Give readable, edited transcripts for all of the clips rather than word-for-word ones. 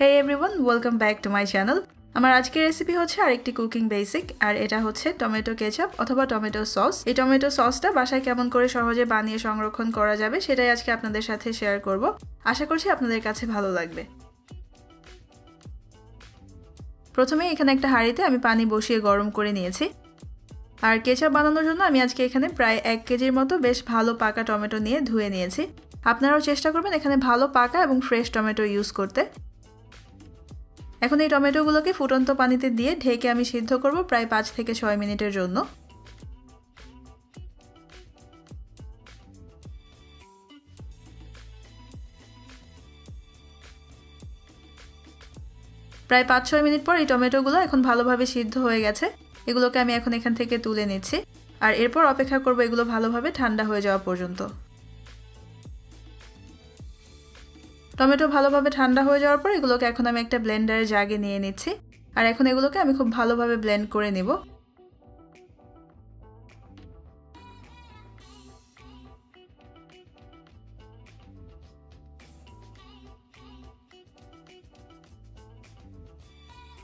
Hey everyone, welcome back to my channel. আমার আজকের recipe হচ্ছে আরেকটি কুকিং বেসিক আর এটা হচ্ছে টমেটো কেচাপ অথবা টমেটো সস। এই টমেটো সসটা বাসায় কেমন করে সহজে বানিয়ে সংরক্ষণ করা যাবে সেটাই আজকে আপনাদের সাথে শেয়ার করব। আশা করছি আপনাদের কাছে ভালো লাগবে। প্রথমে এখানে একটা হাঁড়িতে আমি পানি বসিয়ে গরম করে নিয়েছি। আর কেচাপ বানানোর জন্য আমি আজকে এখানে প্রায় 1 কেজির মতো বেশ ভালো পাকা টমেটো নিয়ে ধুয়ে নিয়েছি। আপনারাও চেষ্টা করবেন এখানে ভালো পাকা এবং ফ্রেশ টমেটো ইউজ করতে। এখন এই টমেটোগুলোকে ফুটন্ত পানিতে দিয়ে ঢেকে আমি সিদ্ধ করব প্রায় 5 থেকে 6 মিনিটের জন্য। প্রায় 5-6 মিনিট পর এই টমেটোগুলো এখন ভালোভাবে সিদ্ধ হয়ে গেছে। এগুলোকে আমি এখন এখান থেকে তুলে নিচ্ছি আর এরপর অপেক্ষা করব এগুলো ভালোভাবে ঠান্ডা হয়ে যাওয়া পর্যন্ত। টমেটো ভালোভাবে ঠান্ডা হয়ে যাওয়ার পর এগুলোকে এখন আমি একটা ব্লেন্ডারে জাগে নিয়ে নিচ্ছি আর এখন এগুলোকে আমি খুব ভালোভাবে ব্লেন্ড করে নেব।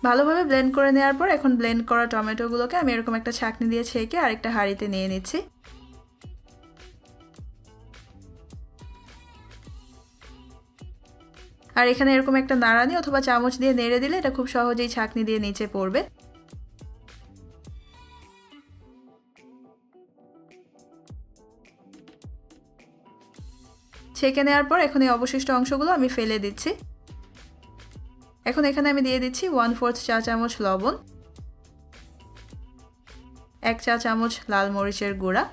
ভালোভাবে ব্লেন্ড করে নেওয়ার পর এখন ব্লেন্ড করা টমেটোগুলোকে আমি এরকম একটা ছাঁকনি দিয়ে ছেঁকে আরেকটা হাঁড়িতে নিয়ে নিচ্ছি। আর এখানে এরকম একটা নাড়ানি অথবা চামচ দিয়ে নেড়ে দিলে এটা খুব সহজেই ছাঁকনি দিয়ে নিচে পড়বে। ছেঁকে নেওয়ার পর এখন এই অবশিষ্ট অংশগুলো আমি ফেলে দিচ্ছি। এখন এখানে আমি দিয়ে দিচ্ছি 1/4 চা চামচ লবণ, 1 চা চামচ লাল মরিচের গুঁড়া,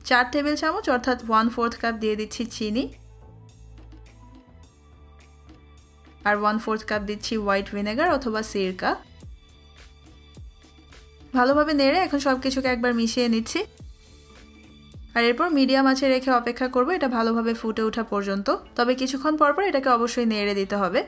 4 টেবিল চামচ অর্থাৎ 1/4 কাপ দিয়ে দিচ্ছি চিনি আর 1/4 কাপ দিচ্ছি হোয়াইট ভিনেগার অথবা সিরকা। ভালোভাবে নেড়ে এখন সবকিছুকে একবার মিশিয়ে নিচ্ছি আর এরপর মিডিয়াম আঁচে রেখে অপেক্ষা করব এটা ভালোভাবে ফুটে ওঠা পর্যন্ত। তবে কিছুক্ষণ পর পর এটাকে অবশ্যই নেড়ে দিতে হবে।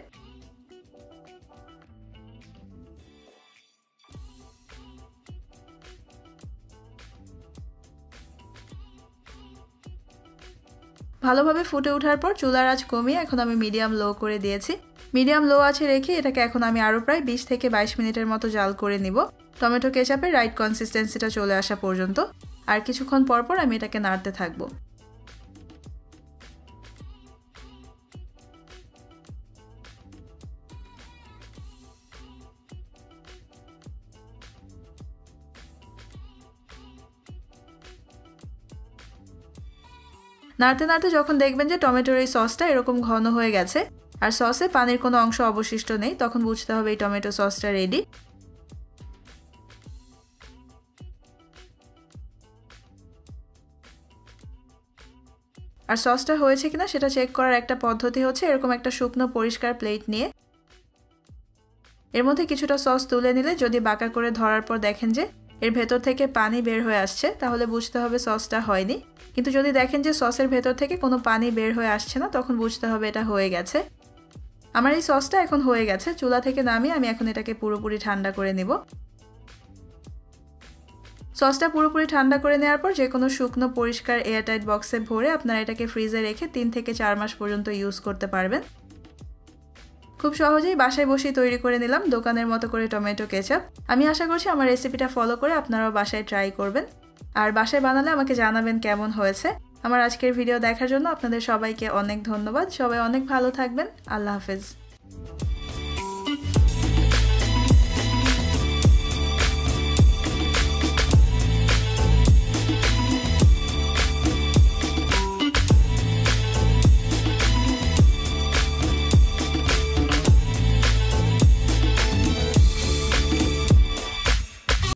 ভালোভাবে ফুটে ওঠার পর চুলার আঁচ কমিয়ে এখন আমি মিডিয়াম লো করে দিয়েছি। মিডিয়াম লো আঁচে রেখে এটাকে এখন আমি আরও প্রায় 20 থেকে 22 মিনিটের মতো জাল করে নিব, টমেটো কেচাপের রাইট কনসিস্টেন্সিটা চলে আসা পর্যন্ত। আর কিছুক্ষণ পর পর আমি এটাকে নাড়তে থাকব। নাড়তে নাড়তে যখন দেখবেন যে টমেটোর এই সসটা এরকম ঘন হয়ে গেছে আর সসে পানির কোনো অংশ অবশিষ্ট নেই, তখন বুঝতে হবে এই টমেটো সসটা রেডি। আর সসটা হয়েছে কিনা সেটা চেক করার একটা পদ্ধতি হচ্ছে এরকম একটা শুকনো পরিষ্কার প্লেট নিয়ে এর মধ্যে কিছুটা সস তুলে নিলে যদি বাঁকা করে ধরার পর দেখেন যে এর ভেতর থেকে পানি বের হয়ে আসছে তাহলে বুঝতে হবে সসটা হয়নি। কিন্তু যদি দেখেন যে সসের ভেতর থেকে কোনো পানি বের হয়ে আসছে না তখন বুঝতে হবে এটা হয়ে গেছে। আমার এই সসটা এখন হয়ে গেছে। চুলা থেকে নামিয়ে আমি এখন এটাকে পুরোপুরি ঠান্ডা করে নেব। সসটা পুরোপুরি ঠান্ডা করে নেওয়ার পর যে কোনো শুকনো পরিষ্কার এয়ারটাইট বক্সে ভরে আপনারা এটাকে ফ্রিজে রেখে 3 থেকে 4 মাস পর্যন্ত ইউজ করতে পারবেন। খুব সহজেই বাসায় বসেই তৈরি করে নিলাম দোকানের মতো করে টমেটো কেচাপ। আমি আশা করছি আমার রেসিপিটা ফলো করে আপনারাও বাসায় ট্রাই করবেন আর বাসায় বানালে আমাকে জানাবেন কেমন হয়েছে। আমার আজকের ভিডিও দেখার জন্য আপনাদের সবাইকে অনেক ধন্যবাদ। সবাই অনেক ভালো থাকবেন। আল্লাহ হাফেজ।